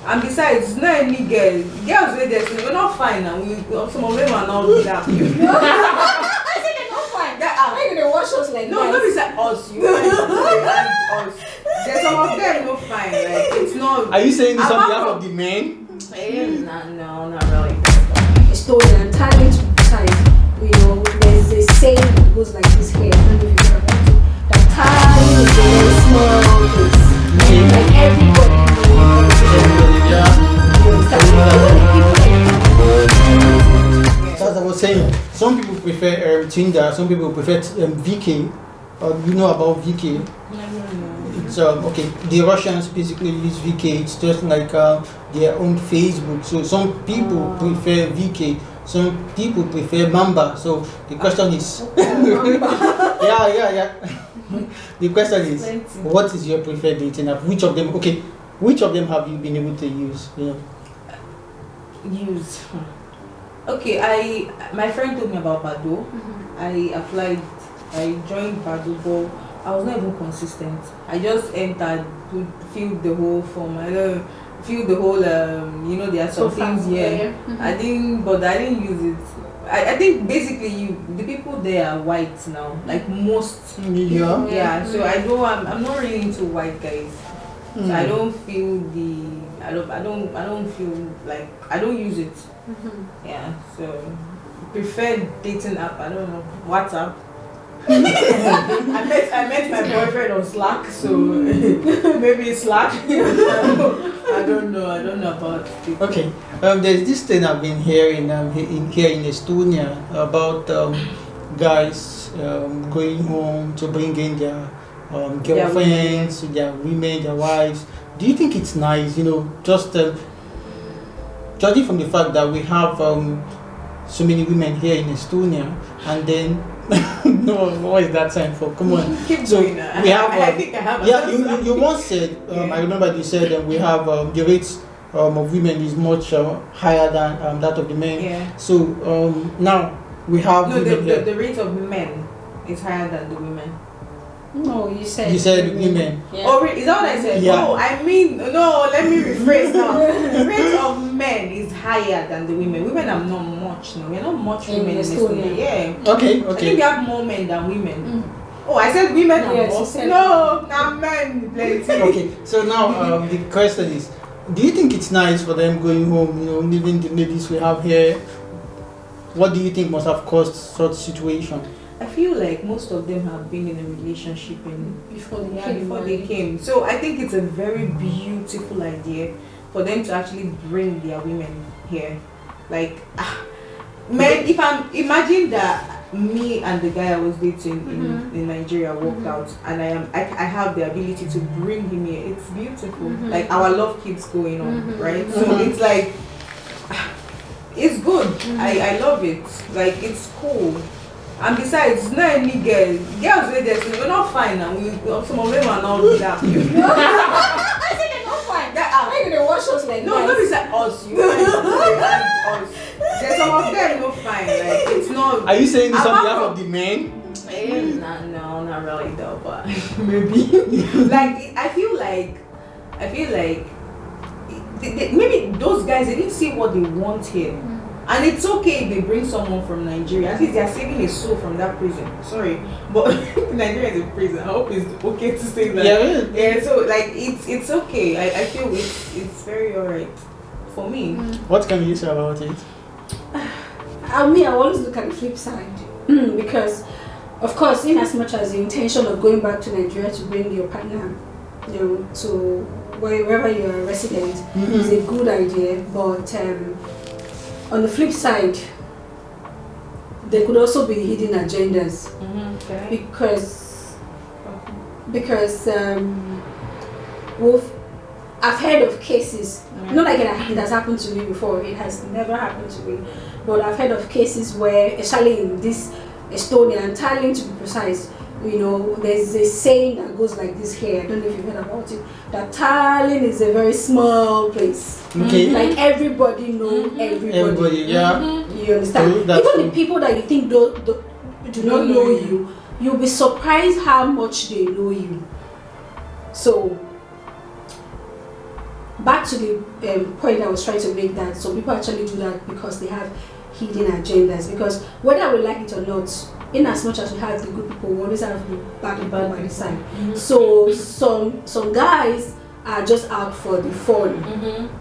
And besides, it's not any girl. Girls where they're not fine and some of them are not that. I said they're not fine. Why you gonna watch us like no, that? No, it's like us, you and us. There's some of them not fine. Like it's not. Are you saying this on behalf of the men? No, not really. Estonian talent to precise. You know, there's a saying that goes like this here. I don't know if you've heard about it. That talent is a very small place. Like everybody knows. As I was saying, some people prefer Tinder, some people prefer VK. You know about VK? It's okay. The Russians basically use VK. It's just like their own Facebook. So some people prefer VK. Some people prefer Mamba. So the question is, yeah. The question is, what is your preferred dating app? Which of them? Okay, which of them have you been able to use? Use. Okay, my friend told me about Badu. I applied. I joined Badu, but I was not even consistent. I just entered, filled the whole form. I don't feel the whole. There are some things here. I didn't use it. I think basically the people there are white now, like most. Yeah. So I'm not really into white guys. So I don't feel I don't feel like I don't use it. Yeah. So preferred dating app. I don't know, WhatsApp. I met my boyfriend on Slack, so maybe Slack. I don't know about it. Okay. There's this thing I've been hearing here in Estonia about guys going home to bring in their girlfriends, their women, their wives. Do you think it's nice? Just judging from the fact that we have so many women here in Estonia, and then no, what is that sign for? Come on. Keep so going. We have. I think I have. You once said. I remember you said we have the rates of women is much higher than that of the men. Yeah. So now we have. No, the rate of men is higher than the women. No, you said women. Yeah. Oh, is that what I said? Yeah. No, I mean, no, let me rephrase now. The rate of men is higher than the women. Women are not much now. We're not much women in Estonia. Yeah. Okay. I think we have more men than women. Oh, I said women are more. Said No, not men. Plenty. Okay. So now the question is, do you think it's nice for them going home, leaving the ladies we have here? What do you think must have caused such situation? I feel like most of them have been in a relationship before they came. So I think it's a very beautiful idea for them to actually bring their women here. Like, man, imagine that me and the guy I was dating in Nigeria worked out, and I have the ability to bring him here. It's beautiful. Like our love keeps going on, right? So it's like, it's good. I love it. Like it's cool. And besides, it's not any girl. Girls where we're not fine and some of them are not that. I said they're not fine. Why you gonna watch us like that? No, it's like us, you and us. There's some of them not fine. Like it's not. Are you saying this on behalf of the men? No, not really though, but maybe. Like I feel like maybe those guys they didn't see what they want here. And it's okay if they bring someone from Nigeria. At least they are saving a soul from that prison. Sorry, but Nigeria is a prison. I hope it's okay to say that. Yeah. So like it's okay. I feel it's very alright for me. What can you say about it? I always look at the flip side because, of course, in as much as the intention of going back to Nigeria to bring your partner, to wherever you are resident is a good idea, but. On the flip side, there could also be hidden agendas because I've heard of cases, not like it has happened to me before, it has never happened to me, but I've heard of cases where, especially in this Estonia and Thailand to be precise, there's a saying that goes like this here, I don't know if you've heard about it, that Thailand is a very small place. Okay. Like everybody knows everybody. Yeah. You understand? Even the people that you think do not know you, you'll be surprised how much they know you. So back to the point I was trying to make, that some people actually do that because they have hidden agendas. Because whether we like it or not, in as much as we have the good people, we always have the bad people by the side. So some guys are just out for the fun.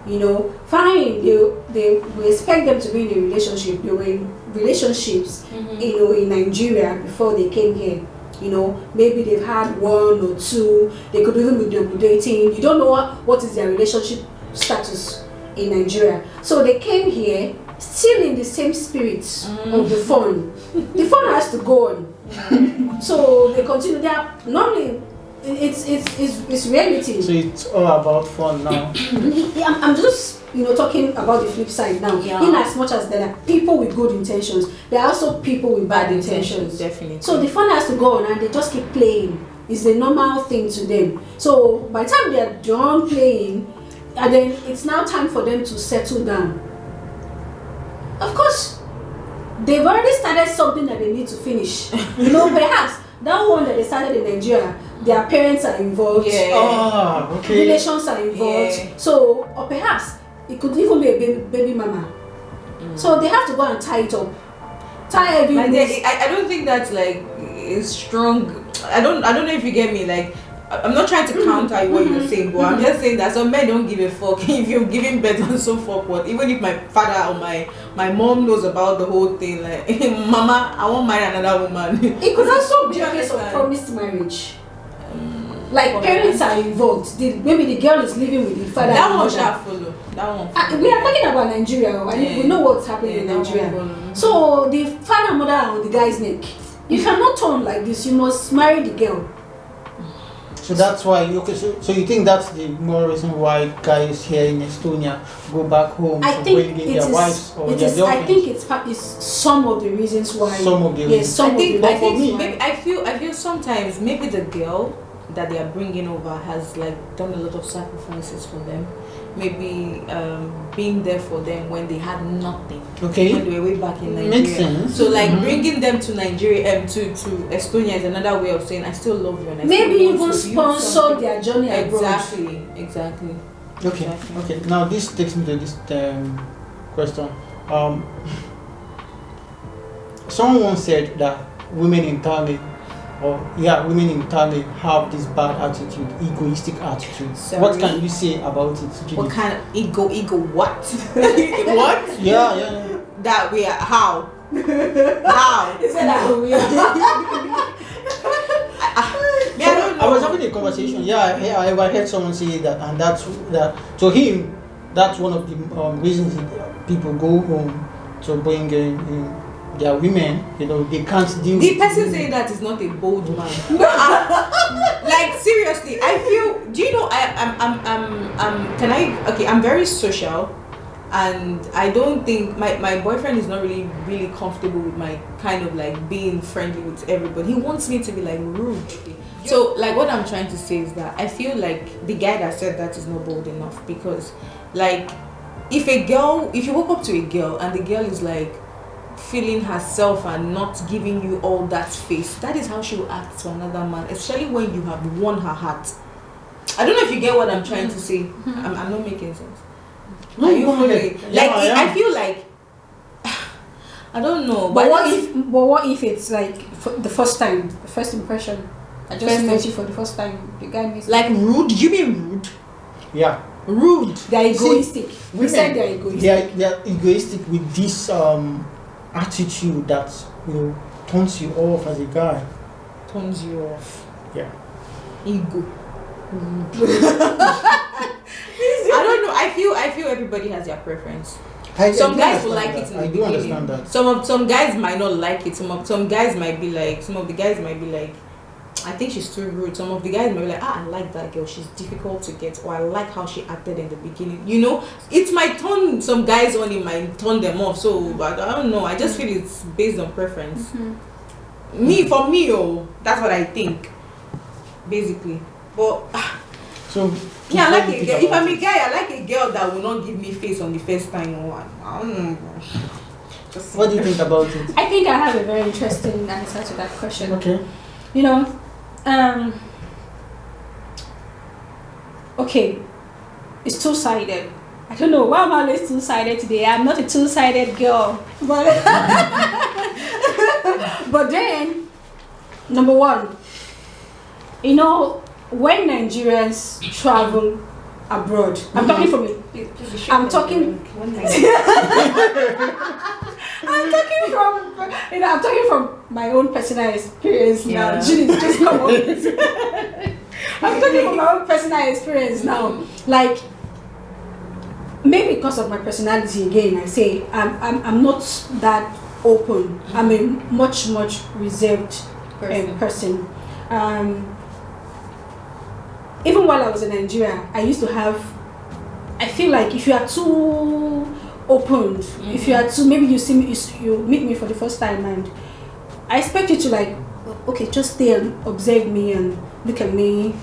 You know, fine, they we expect them to be in a relationship. They were in relationships, you know, in Nigeria before they came here. You know, maybe they've had 1 or 2. They could even be dating. You don't know what is their relationship status in Nigeria. So they came here still in the same spirit of the fun. The fun has to go on. So they continue. They are normally it's reality. So it's all about fun now. Yeah, I'm just talking about the flip side now. In as much as there are people with good intentions, there are also people with bad intentions. Definitely. So the fun has to go on, and they just keep playing. It's the normal thing to them. So by the time they are done playing, and then it's now time for them to settle down. Of course, they've already started something that they need to finish. Perhaps that one that they started in Nigeria, their parents are involved. Relations are involved. So, or perhaps it could even be a baby mama. So they have to go and tie it up. Tie everything. I don't think that's like is strong. I don't know if you get me. Like, I'm not trying to counter what you're saying, but I'm just saying that some men don't give a fuck if you're giving birth and so forth. Even if my father or my mom knows about the whole thing, like, Mama, I won't marry another woman. It could also be a case of promised marriage. Like, parents are involved. Maybe the girl is living with the father. That one shall follow. That one. We are talking about Nigeria. We know what's happening in Nigeria. So the father and mother are on the guy's neck. You cannot turn like this. You must marry the girl. So that's why, so you think that's the more reason why guys here in Estonia go back home to bring in their wives or their girlfriends? I think it's some of the reasons why. Some of the reasons. I feel sometimes maybe the girl that they are bringing over has like done a lot of sacrifices for them. Maybe being there for them when they had nothing. Okay. When they were way back in Nigeria. Makes sense. So like bringing them to Nigeria, to Estonia is another way of saying I still love you and I maybe still even sponsor their journey abroad. Exactly. Okay. Now this takes me to this question. Someone once said that women in Thailand have this bad attitude, egoistic attitude. Sorry. What can you say about it, Judith? What kind of ego what? What? Yeah. That we are how? How? Is that we are? I was having a conversation. I heard someone say that, and that to him, that's one of the reasons that people go home to bring in their women. They can't deal. The person saying that is not a bold man. Like seriously, I feel. Do you know? I'm very social, and I don't think my boyfriend is not really comfortable with my kind of like being friendly with everybody. He wants me to be like rude. So like what I'm trying to say is that I feel like the guy that said that is not bold enough, because like if you walk up to a girl and the girl is like feeling herself and not giving you all that space, that is how she will act to another man, especially when you have won her heart. I don't know if you get what I'm trying to say. I'm not making sense. Are you following? I feel like I don't know. But what if it's like the first time, the first impression? I just met you for the first time. The guy makes like rude. You mean rude? Yeah. Rude. They're egoistic. We said they're egoistic. They're egoistic with this attitude that turns you off as a guy. Turns you off. Yeah. Ego. I don't know. I feel everybody has their preference. Some guys will like it in the beginning. I do understand that. Some guys might not like it. Some guys might be like. Some of the guys might be like, I think she's too rude. Some of the guys might be like, I like that girl. She's difficult to get, or I like how she acted in the beginning. It might turn some guys on. It might turn them off. So, but I don't know. I just feel it's based on preference. For me, that's what I think, basically. But so yeah, I like a girl. If I'm a guy, I like a girl that will not give me face on the first time. I don't know. What do you think about it? I think I have a very interesting answer to that question. Okay. Okay. it's two-sided. I don't know why am I always two-sided today. I'm not a two-sided girl, but but then number one, you know, when Nigerians travel abroad, I'm talking from I'm talking I'm talking from my own personal experience now. Judith, just come on. I'm talking from my own personal experience now. Like, maybe because of my personality, again, I say I'm not that open. I'm a much reserved person. Even while I was in Nigeria, I used to have. I feel like if you are too opened, if you are too, maybe you see me, you meet me for the first time, and I expect you to like, okay, just stay and observe me and look at me.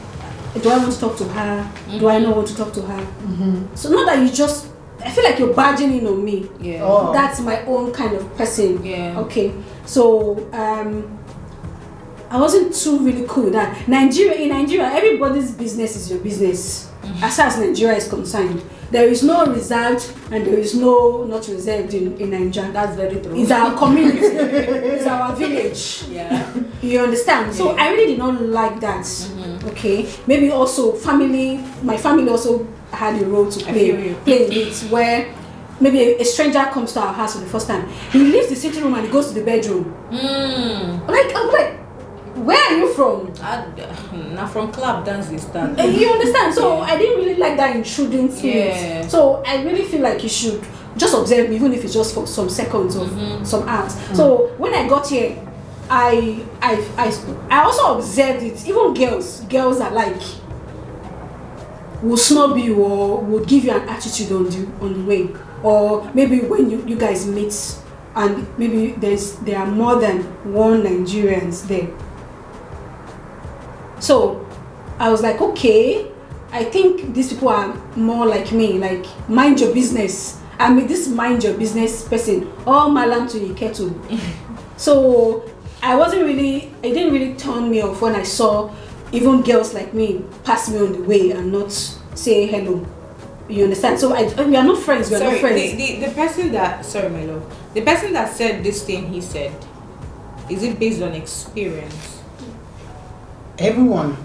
Do I want to talk to her? Do I not want to talk to her? So not that you just, I feel like you're barging in on me. That's my own kind of person. Okay, so I wasn't too really cool with that. In Nigeria, everybody's business is your business. As far as Nigeria is concerned, there is no reserved and there is no not reserved in Nigeria. That's very true. It's our community. It's our village. You understand? So I really did not like that. Okay, maybe also my family also had a role to play in it, where maybe a stranger comes to our house for the first time. He leaves the sitting room and he goes to the bedroom. I'm like, where are you from? Not from club dance this time. You understand? So I didn't really like that intruding spirit. So I really feel like you should just observe me, even if it's just for some seconds or some hours. So when I got here, I also observed it. Even girls are like will snub you or would give you an attitude on the way, or maybe when you guys meet and maybe there are more than one Nigerians there. So I was like, okay, I think these people are more like me, like mind your business. I'm this mind your business person, all malam to iketu. So it didn't really turn me off when I saw even girls like me pass me on the way and not say hello. You understand? So we are not friends. We are not friends. The person that, sorry my love, the person that said this thing he said, is it based on experience? Everyone,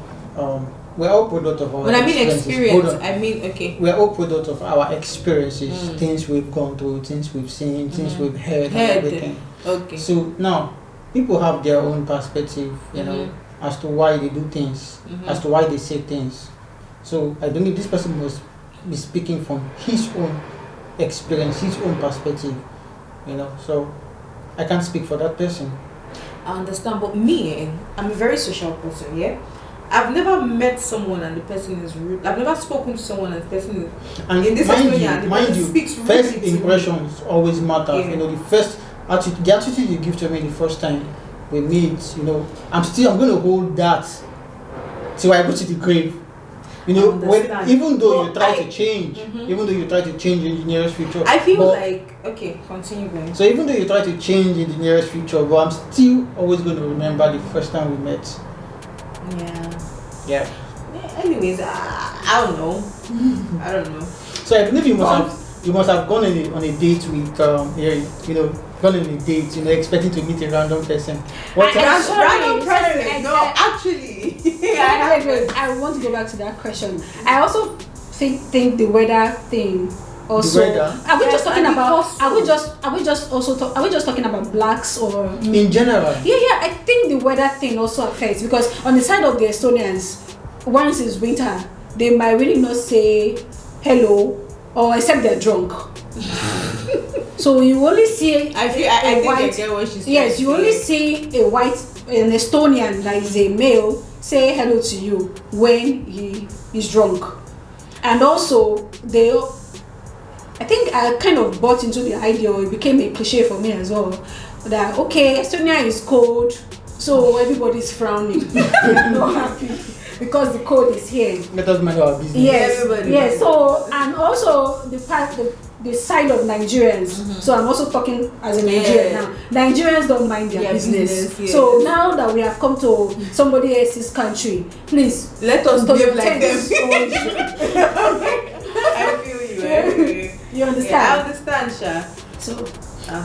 we're all product of our when experiences. I mean experience, I mean, okay. We're all product of our experiences, things we've gone through, things we've seen, things we've heard, and everything. Okay. So now, people have their own perspective, you know, as to why they do things, as to why they say things. So I believe this person must be speaking from his own experience, his own perspective, you know. So I can't speak for that person. I understand, but me, I'm a very social person, yeah? I've never met someone and the person is rude. I've never spoken to someone and the person is... And in this mind you, first impressions always matter. You know, the attitude you give to me the first time we meet, you know, I'm going to hold that till I go to the grave. You know, even though you try to change, in the nearest future. I feel like, okay, continue going. So even though you try to change in the nearest future, but I'm still always going to remember the first time we met. Yeah. Anyways, I don't know. I don't know. So I believe you must have gone on a date with gone on a date, you know, expecting to meet a random person. Random person? No, actually. I want to go back to that question. I also think the weather thing. Also, are we just talking about? Are we just talking about blacks or in general? Yeah. I think the weather thing also affects, because on the side of the Estonians, once it's winter, they might really not say hello, or except they're drunk. So you only see I think I get what she's saying. Yes, you only see an Estonian that is a male say hello to you when he is drunk, and also I think I kind of bought into the idea, or it became a cliche for me as well, that okay, Estonia is cold, so everybody's frowning. They're not happy because the cold is here. Let us mind our business. Yes. So, and also the side of Nigerians. So I'm also talking as a Nigerian now. Nigerians don't mind their business. Yes. So now that we have come to somebody else's country, please let us behave like them. You understand? Yeah, I understand, Sha.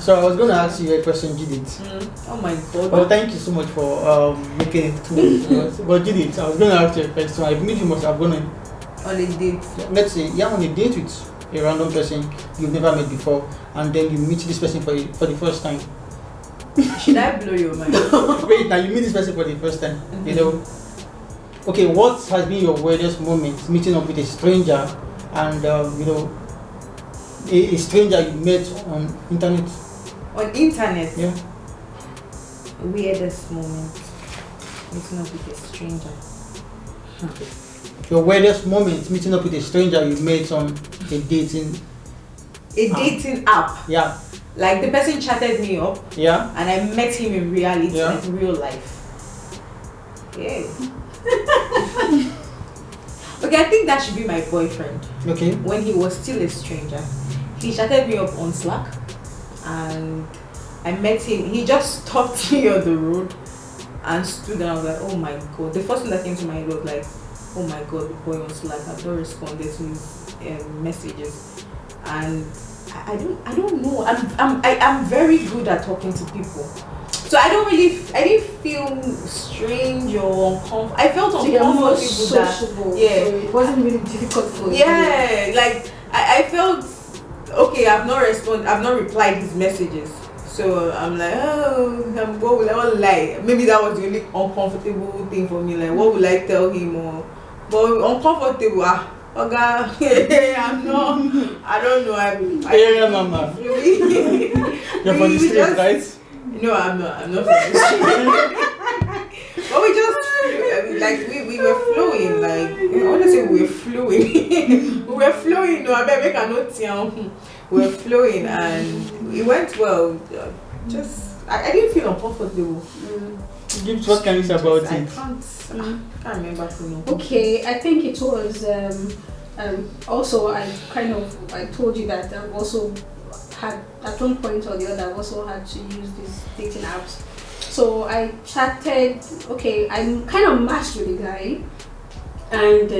So I was going to ask you a question, Judith. Oh my God. Well, thank you so much for making it to But Judith, I was going to ask you a question. I believe you must have gone On a date. let's say you're on a date with a random person you've never met before, and then you meet this person for the first time. Should I blow your mind? Wait, now you meet this person for the first time, you know. Okay, what has been your weirdest moment meeting up with a stranger and, you know, a stranger you met on internet? On internet? Yeah. Weirdest moment meeting up with a stranger. Your weirdest moment meeting up with a stranger you met on a dating dating app. Yeah. Like the person chatted me up. Yeah. And I met him in reality, Yeah. like real life. Yeah. Okay, I think that should be my boyfriend. Okay. When he was still a stranger, he chatted me up on Slack, and I met him. He just stopped me on the road and stood and I was like, oh my God. The first thing that came to my head was like, oh my God, the boy on Slack, I've not responded to his messages. And I don't know. I'm very good at talking to people. So I didn't feel strange or uncomfortable. I felt So you're more uncomfortable sociable. yeah. So it wasn't really difficult for you. Yeah, like I felt okay. I've not replied his messages. So I'm like, oh, what will I lie? Maybe that was the only uncomfortable thing for me. Like, what will I tell him? Or, but uncomfortable. Okay, I'm not. I don't know. Yeah, mama. You're from the street, right? No, I'm not. I'm not from the street. But we just like we were flowing. Like I want to say we were flowing. We were flowing. No, I bet I cannot tell. We were flowing and it went well. Just I didn't feel uncomfortable. What can you say about I it? can't remember. Okay, I think it was also I told you that I've also had at one point or the other I've also had to use these dating apps. So I chatted. Okay, I'm kind of matched with a guy, and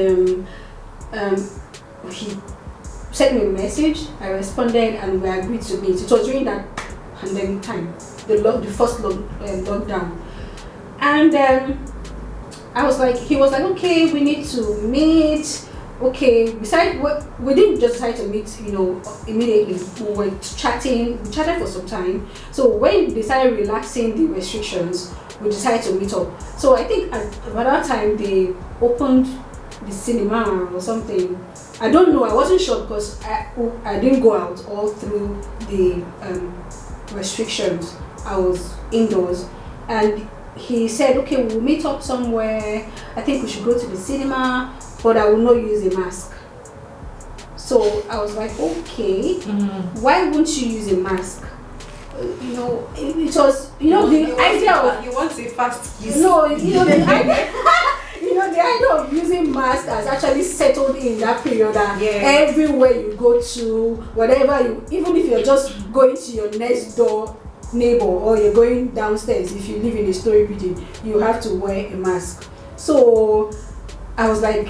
he sent me a message. I responded, and we agreed to meet. It was during that pandemic time, the first lockdown, and I was like, he was like, okay, we need to meet. Okay, we didn't just decide to meet, immediately. We were chatting. We chatted for some time. So when we decided relaxing the restrictions, we decided to meet up. So I think at that time they opened the cinema or something. I don't know. I wasn't sure because I didn't go out all through the restrictions. I was indoors, and he said, okay, we'll meet up somewhere. I think we should go to the cinema, but I will not use a mask. So I was like, okay, why won't you use a mask? It was, the idea of... You want a fast kiss? No, the idea... the idea of using mask has actually settled in that period that everywhere you go to, even if you're just going to your next door neighbor or you're going downstairs, if you live in a story building, you have to wear a mask. So I was like,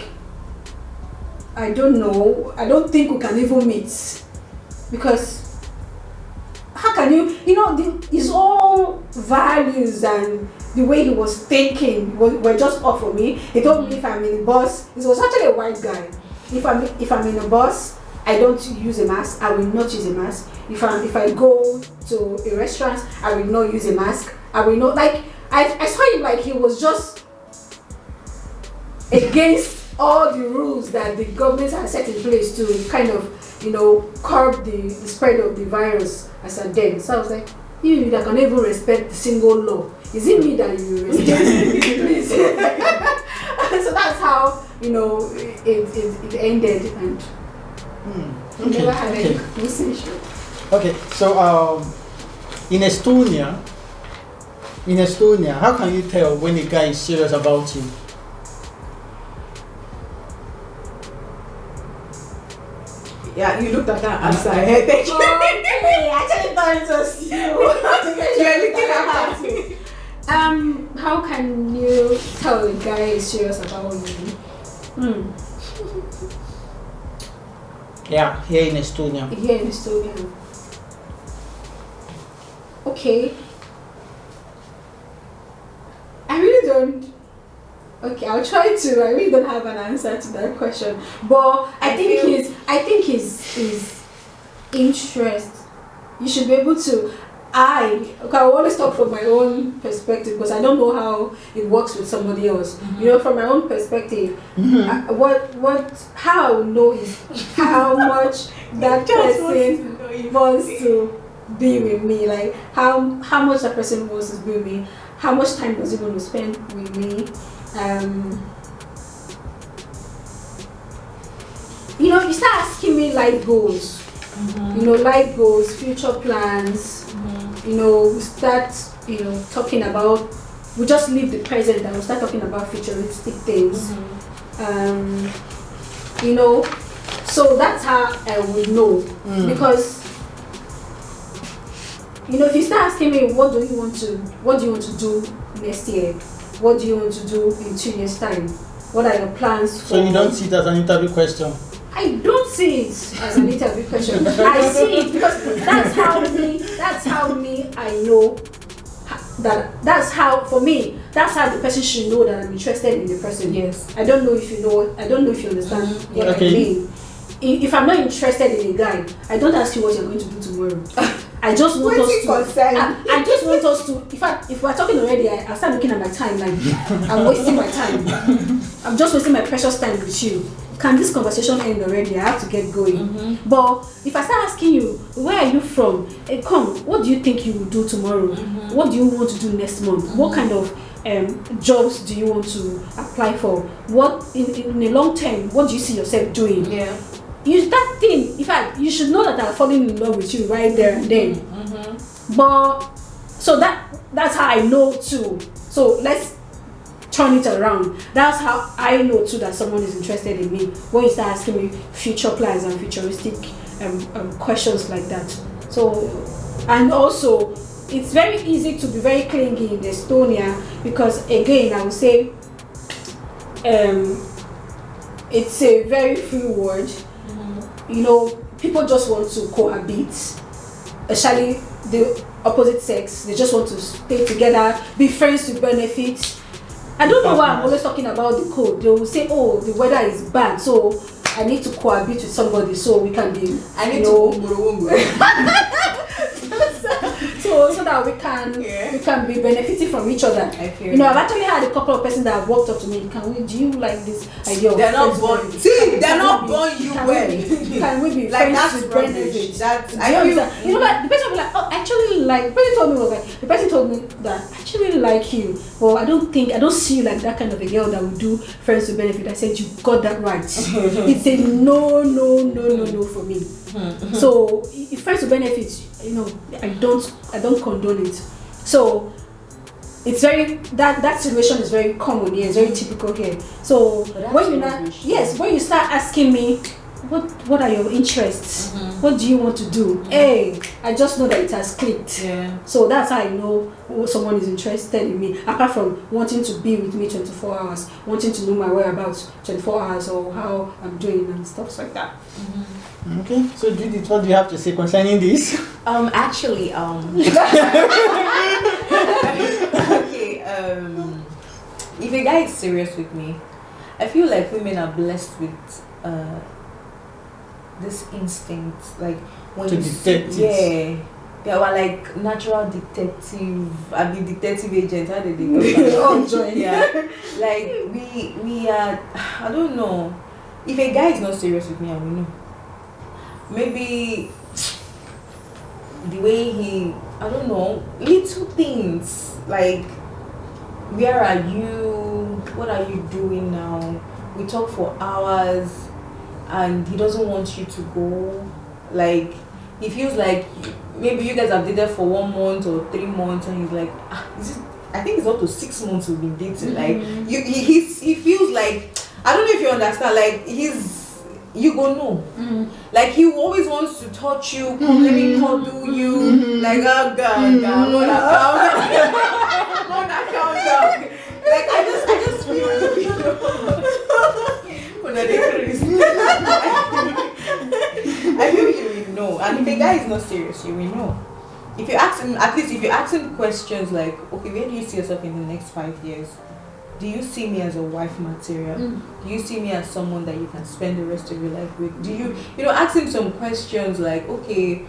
I don't know, I don't think we can even meet, because how can you, his own values and the way he was thinking were just off for me. He told me if I'm in a bus, he was actually a white guy, if I'm in a bus, I don't use a mask. I will not use a mask. If I go to a restaurant, I will not use a mask. I will not, like, I saw him like he was just against all the rules that the government has set in place to kind of, curb the spread of the virus as at then. So I was like, you that can even respect the single law. Is it me that you respect? Please. So that's how, it ended, and never had any conversation. Okay, so in Estonia, how can you tell when a guy is serious about you? Yeah, you looked at that answer. Thank you. Okay, I actually thought it was you. You're looking at me. How can you tell a guy is serious about you? Yeah, here in Estonia. Here in Estonia. Okay. I really don't. Okay, I'll try to. I really don't have an answer to that question, but I think his interest. You should be able to. I always talk from my own perspective because I don't know how it works with somebody else. You know, from my own perspective, how I will know is how much that person wants to be with me. Like how much that person wants to be with me. How much time does he want to spend with me? You know, you start asking me life goals. You know, life goals, future plans. You know, we start, talking about. We just leave the present and we start talking about futuristic things. You know, so that's how I would know because. You know, if you start asking me, what do you want to do next year? What do you want to do in 2 years' time? What are your plans for? So you don't see it as an interview question? I don't see it as an interview question. I see it because that's how me I know that's how the person should know that I'm interested in the person. Yes. I don't know if you know. I don't know if you understand what I mean. If I'm not interested in a guy, I don't ask you what you're going to do tomorrow. I just want us to. I just want us to. In fact, if we're talking already, I start looking at my time. Like I'm wasting my time. I'm just wasting my precious time with you. Can this conversation end already? I have to get going. But if I start asking you, where are you from? Come, what do you think you will do tomorrow? What do you want to do next month? What kind of jobs do you want to apply for? What in the long term? What do you see yourself doing? Yeah. Use that thing. In fact, you should know that I'm falling in love with you right there and then. But so that's how I know too. So let's turn it around. That's how I know too that someone is interested in me. When you start asking me future plans and futuristic questions like that. So, and also it's very easy to be very clingy in Estonia because again I would say it's a very free word. You know, people just want to cohabit, especially the opposite sex. They just want to stay together, be friends with benefits. I don't know why I'm always talking about the code. They will say, oh, the weather is bad, so I need to cohabit with somebody so we can be. I need to. So that we can be benefiting from each other. You know, I've actually had a couple of persons that have walked up to me. Do you like this idea of they're not born? See, they're not born you well. Can we be like friends that's with benefits? That's you know what the person will be like, oh, actually like the person told me that I actually like you. Well, I don't see you like that kind of a girl that would do friends with benefit. I said you got that right. It's a no for me. So if friends with benefits, you know, I don't condone it. So it's very that situation is very common here. It's very typical here. So when you start asking me, what are your interests? What do you want to do? Hey, I just know that it has clicked. Yeah. So that's how I know someone is interested in me. Apart from wanting to be with me 24 hours, wanting to know my whereabouts 24 hours or how I'm doing and stuff like that. Okay, so Judith, what do you have to say concerning this? Actually, if a guy is serious with me, I feel like women are blessed with this instinct, like when to you detect it. Yeah, we're like natural detective. I mean, detective agents. How did they go? Oh, joy. Yeah, like we are. I don't know. If a guy is not serious with me, I will know. Maybe the way I don't know, little things like, where are you? What are you doing now? We talk for hours and he doesn't want you to go. Like, he feels like maybe you guys have dated for 1 month or 3 months and he's like, I think it's up to 6 months we've been dating. Like, he feels like, I don't know if you understand, like you go no. Like, he always wants to touch you, come let me cuddle you. Like, oh God, wanna calm down. Like, I just feel when I I feel you will know. And if a guy is not serious, you will know. If you ask him, at least if you ask him questions like, okay, where do you see yourself in the next 5 years? Do you see me as a wife material? Do you see me as someone that you can spend the rest of your life with? Do you ask him some questions like, okay,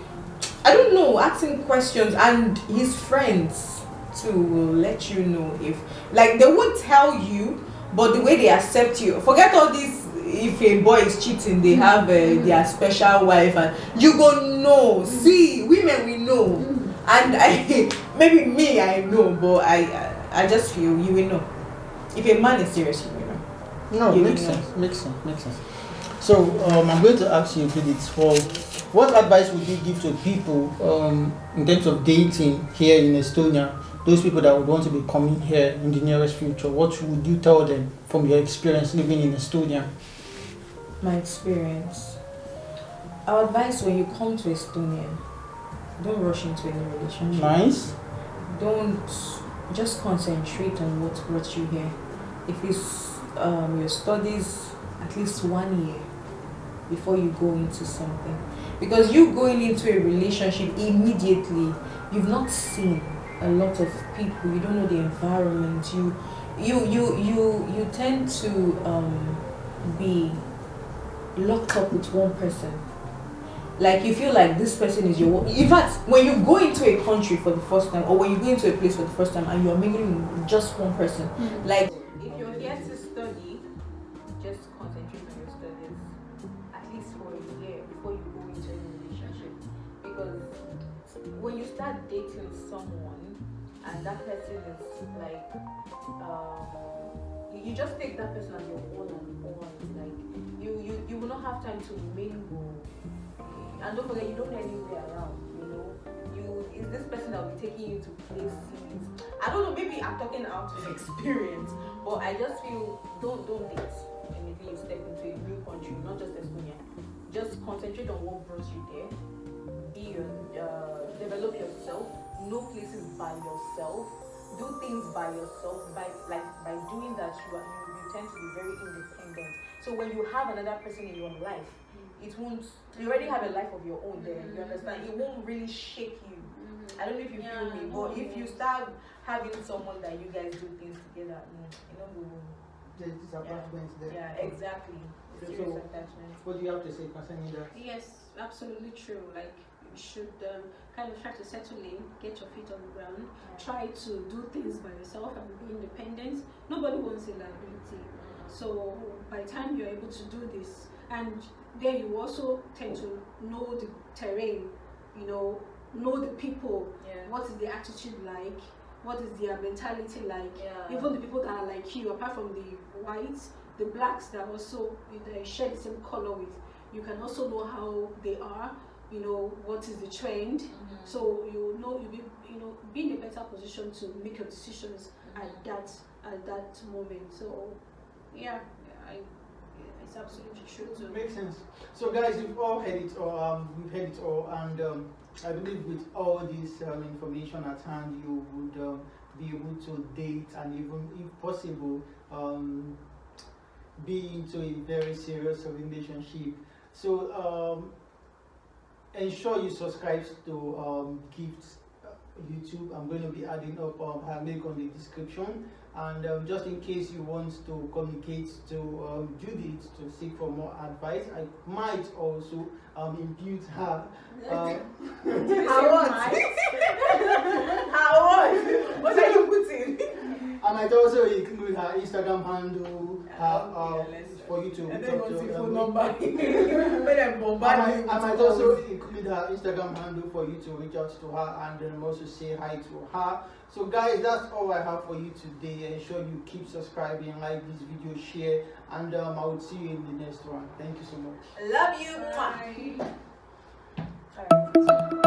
I don't know, ask him questions, and his friends too will let you know if, like, they won't tell you, but the way they accept you, forget all this. If a boy is cheating, they have their special wife, and you go know. See, women we know, and maybe me I know, but I just feel you will know. If a man is serious, you will know. No, makes sense. So I'm going to ask you, Judith, what advice would you give to people in terms of dating here in Estonia? Those people that would want to be coming here in the nearest future, what would you tell them from your experience living in Estonia? My experience. Our advice when you come to Estonia, don't rush into any relationship. Nice. Don't just concentrate on what brought you here. If it's your studies, at least 1 year before you go into something. Because you going into a relationship immediately, you've not seen a lot of people, you don't know the environment, you tend to be locked up with one person. Like, you feel like this person is your. In fact, when you go into a country for the first time, or when you go into a place for the first time and you're mingling with just one person, like, if you're here to study, just concentrate on your studies at least for a year before you go into a relationship. Because when you start dating someone and that person is like, you just take that person as your all and all. Like, you will not have time to mingle. And don't forget, you don't know anywhere around, is this person that will be taking you to places? I don't know, maybe I'm talking out of experience, but I just feel, don't date anything you step into a new country, not just Estonia. Just concentrate on what brought you there. Develop yourself, know places by yourself, do things by yourself. By doing that, you tend to be very independent. So when you have another person in your life, it won't. You already have a life of your own there. You understand? It won't really shake you. I don't know if you feel me, but if you start having someone that you guys do things together, There's attachment there. Yeah, exactly. Serious attachment. What do you have to say concerning that? Yes, absolutely true. Like, you should kind of try to settle in, get your feet on the ground, try to do things by yourself and be independent. Nobody wants a liability. So by the time you're able to do this, and then you also tend to know the terrain, know the people, what is the attitude like, what is their mentality like, even the people that are like you, apart from the whites, the blacks that also they share the same color with, you can also know how they are, what is the trend, so you'll be in a better position to make your decisions at that moment. So it's absolutely true. So makes sense. So guys, we've all heard it all, and I believe with all this information at hand, you would be able to date and even, if possible, be into a very serious relationship. So ensure you subscribe to Gifts YouTube. I'm going to be adding up her link on the description, and just in case you want to communicate to Judith to seek for more advice, I might also impute her. How what? What are you putting? I might also include her Instagram handle for you to talk to her. I might also include her Instagram handle for you to reach out to her and then also say hi to her. So guys, that's all I have for you today. Ensure you keep subscribing, like this video, share, and I will see you in the next one. Thank you so much. Love you. Bye.